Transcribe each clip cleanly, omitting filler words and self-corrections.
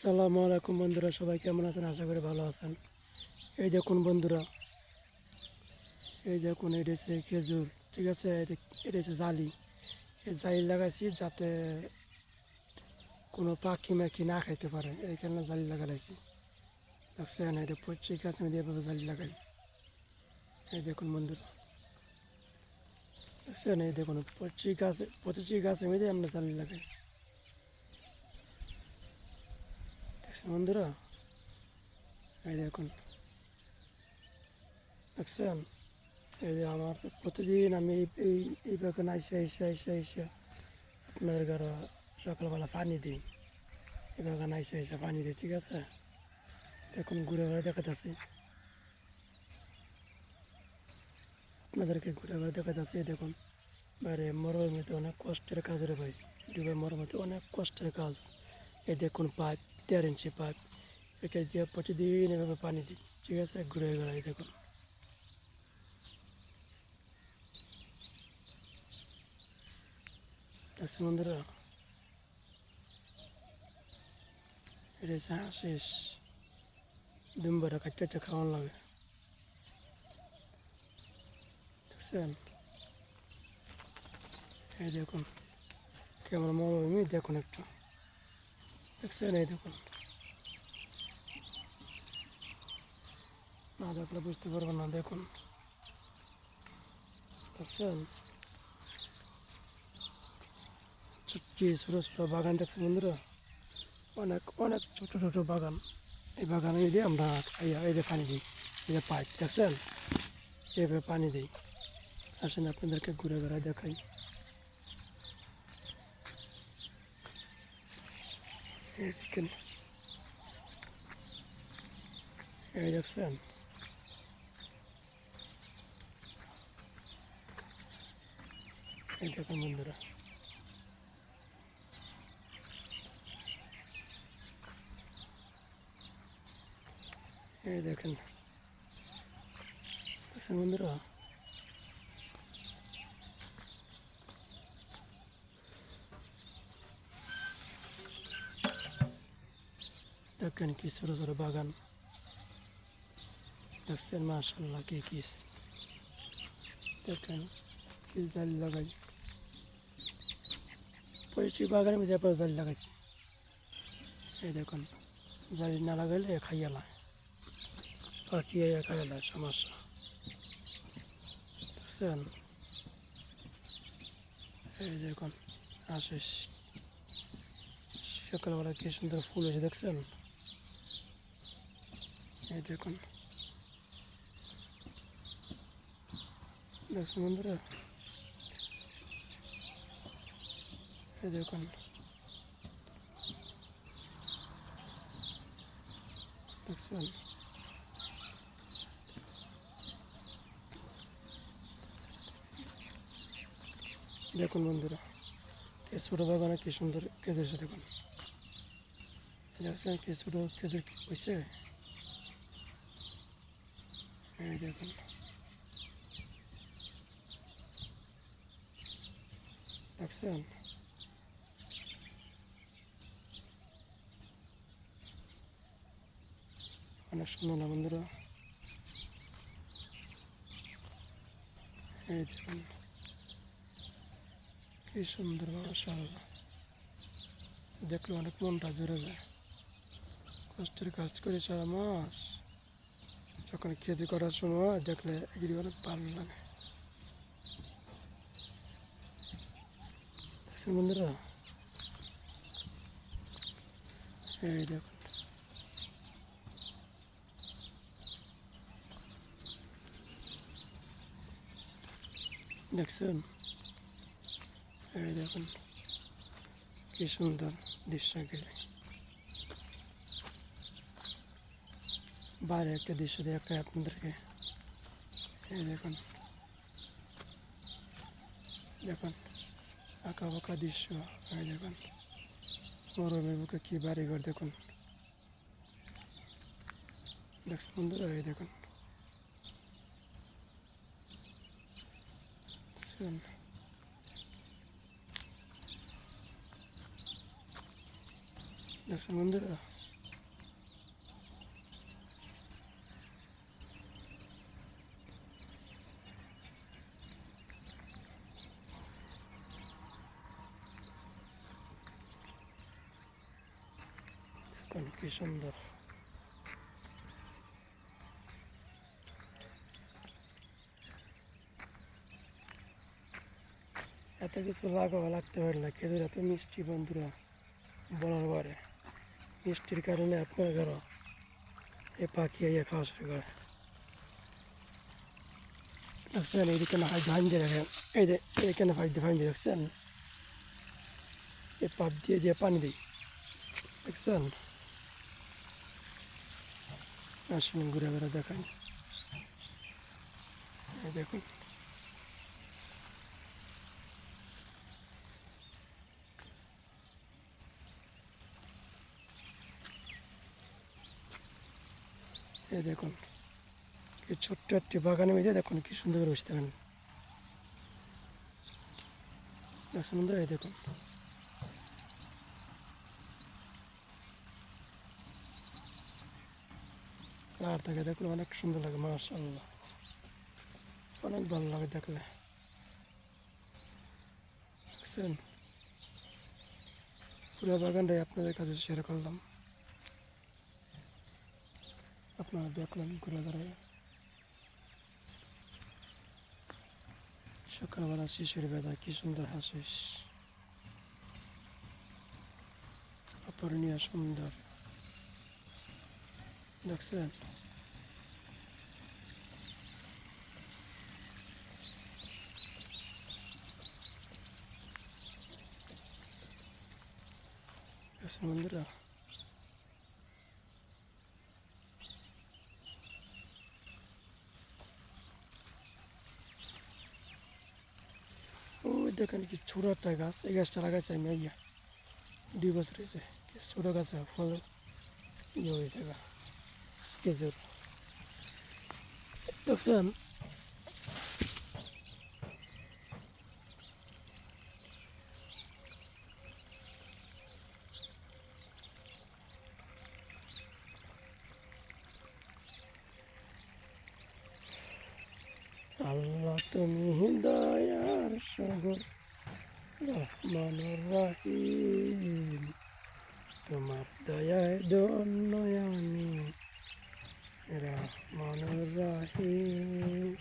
আসসালামু আলাইকুম বন্ধুরা, সবাই কেমন আছেন? আশা করি ভালো আছেন। এই দেখুন বন্ধুরা, এই দেখুন এটা হচ্ছে খেজুর, ঠিক আছে। এটা হচ্ছে জালি। এই জালি লাগাইছি যাতে কোনো পাখি মাখি না খাইতে পারে, এই কারণে জালি লাগাইছি। দেখছেন, এই প্রত্যেক গাছ আমি এভাবে জালি লাগাই। এই দেখুন বন্ধুরা, দেখছেন, এই দেখুন প্রত্যেক গাছের মধ্যে আমরা জালি লাগাই। দেখছেন বন্ধুরা, এই দেখুন, দেখছেন। এই যে আমার প্রতিদিন আমি এই বাগান আইসা আপনাদের ঘরে সকালবেলা পানি দিই। এই বাগান আইসা পানি দিই, ঠিক আছে। দেখুন ঘুরে ঘুরে দেখাতেছি আপনাদেরকে, ঘুরে ঘুরে দেখাতেছি। দেখুন বাইরে মরুভূমিতে অনেক কষ্টের কাজ রে ভাই, ডুবে মরুভূমিতে অনেক কষ্টের কাজ। এই দেখুন পাইপ, 1.5 ইঞ্চি পাইপ, এটা দিয়ে প্রতিদিন এভাবে পানি দিই, ঠিক আছে। ঘুরে ঘুরে এই দেখুন, দেখছেন বন্ধুরা, এটা হচ্ছে হাসিস। ডিম্বাটা কাটতে খাওয়ান লাগে, দেখছেন। এই দেখুন কেমন মরুভূমি, দেখুন একটু, দেখছেন। এই দেখুন, না দেখলে বুঝতে পারবেন না। দেখুন, দেখছেন, চুটকি ছোটো ছোটো বাগান, দেখছেন বন্ধুরা, অনেক অনেক ছোটো ছোটো বাগান। এই বাগানে দিয়ে আমরা এই যে পানি দিই, এই যে পাইপ, দেখছেন, এইভাবে পানি দিই। আসেন আপনাদেরকে ঘুরে ঘুরে দেখাই। এই দেখেন, এই দেখছেন, এই দেখুন বন্ধুরা, এই দেখেন, দেখছেন বন্ধুরা, দেখেন কি ছোটো ছোটো বাগান, দেখছেন। মাশাআল্লাহ, কি দেখেন, কি জালি লাগাই। পড়েছি বাগানের মধ্যে আপনার জালি লাগাইছি। এই দেখুন, জালি না লাগাইলে খাইয়ালায়, পাখি খাইয়ালায়, সমস্যা, দেখছেন। এই দেখুন আশিস, সকালবেলা কি সুন্দর ফুল এসে, দেখছেন। এই দেখুন, দেখছেন বন্ধুরা, এই দেখুন, দেখছেন। দেখুন বন্ধুরা, এই ছোটো বাগানে কি সুন্দর খেজুর এসে, দেখুন, দেখছেন কি ছোটো খেজুর কি হয়েছে। এই দেখুন, দেখছেন। অনেক সুন্দর না বন্ধুরা, এই দেখুন কি সুন্দর, মাশাআল্লাহ। দেখলে অনেক মনটা জুড়ে যায়। কষ্টের কাজ করে সারা মাস, যখন খেতে করার সময় দেখলে এগুলি অনেক ভালো লাগে, দেখছেন বন্ধুরা। এই দেখুন, দেখছেন। এই দেখুন কি সুন্দর দৃশ্য গেলে। বাইরে একটা দৃশ্য দেখায় আপনাদেরকে। এই দেখুন, দেখুন আঁকা বাঁকা দৃশ্য। এই দেখুন মরুভূমির বুকে কি বাড়িঘর, দেখুন, দেখছেন বন্ধুরা। এই দেখুন, দেখছেন। দেখছেন বন্ধুরা। দেখুন কি সুন্দর। এত কিছু লাগতে পারে না, খেজুর এত মিষ্টি বন্ধুরা বলার পারে। মিষ্টির কারণে আপনার ঘরও এ পাখি খাওয়া শুরু করে। দেখছেন এইদিকে না ভাই দিয়ে রাখেন, এই যে এইখানে ভাই দিয়ে দেখছেন, এই পাপ দিয়ে পানি দিই, দেখছেন। আসেন ঘুরে ঘুরে দেখাই, এই দেখুন। এই দেখুন এই ছোট্ট একটি বাগানের মধ্যে দেখুন কি সুন্দর করে বসে থাকেন, দেখছেন বন্ধুরা। এই দেখুন কালার থাকে দেখলে অনেক সুন্দর লাগে, মাশাআল্লাহ অনেক ভালো লাগে দেখলে, দেখছেন। পুরো বাগানটাই আপনাদের কাছে শেয়ার করলাম, আপনারা দেখলেন ঘুরে ঘুরে। সকালবেলা শিশুর বেলা কি সুন্দর হাসিস, অপরণীয় সুন্দর, দেখছেন। দেখছেন বন্ধুরা। ওই দেখেন কি ছোটো একটা গাছ, এই গাছটা লাগাইছে আমি 2 বছর হয়েছে। ছোটো গাছে ফল হয়েছে খেজুর, দেখছেন। আল্লাহ তুমি দয়ার সাগর, রহমানুর রহিম, তোমার দয়ায় ধন্য আমি, রহমানুর রহিম।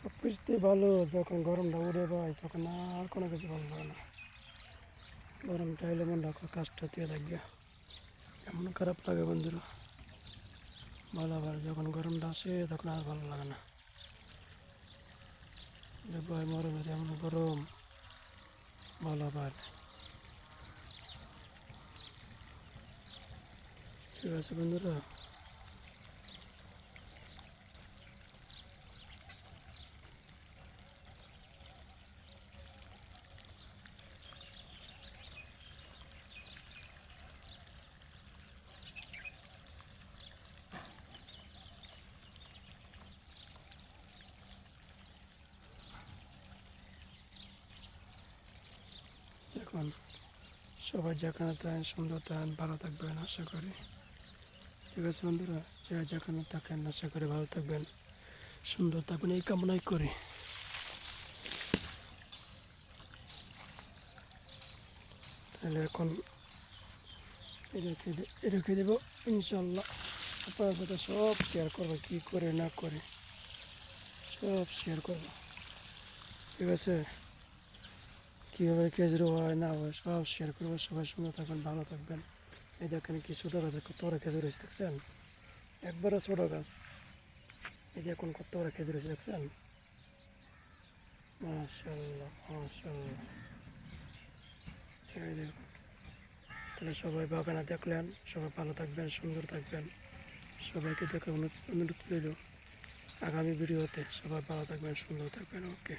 সব কিছুতেই ভালো, যখন গরমটা উড়ে যায় তখন আর কোনো কিছু ভালো লাগে না। গরমটা এলে মনটা কাজটা দিয়ে থাকবে, এমন খারাপ লাগে বন্ধুরা। ভালো ভালো যখন গরমটা আসে তখন আর ভালো লাগে না। ভাই মরমে এমন গরম, ভালো ভাই। ঠিক আছে বন্ধুরা, দেখুন সবাই যেখানে থাকেন সুন্দর থাকেন, ভালো থাকবেন আশা করি। ঠিক আছে বন্ধুরা, যে যেখানে থাকেন আশা করি ভালো থাকবেন, সুন্দর থাকবেন, এই কামনাই করি। তাহলে এখন রেখে দেবো ইনশাল্লাহ। আপনার সাথে সব শেয়ার করবো, কী করে না করে সব শেয়ার করবো। ঠিক আছে, কীভাবে খেজুর হয় না হয় সব শেয়ার করবো। সবাই সুন্দর থাকবেন, ভালো থাকবেন। এই দেখেন কি ছোটো গাছে কত বড় খেজুর হয়েছে, দেখছেন। একবারে ছোটো গাছ, এই দেখুন কত বড় খেজুর হয়েছে, দেখছেন। মাশাআল্লাহ মাশাআল্লাহ। এই দেখুন, তাহলে সবাই বাগানে দেখলেন, সবাই ভালো থাকবেন, সুন্দর থাকবেন। সবাইকে দেখে অনুরোধ রইল আগামী ভিডিওতে। সবাই ভালো থাকবেন, সুন্দর থাকবেন। ওকে।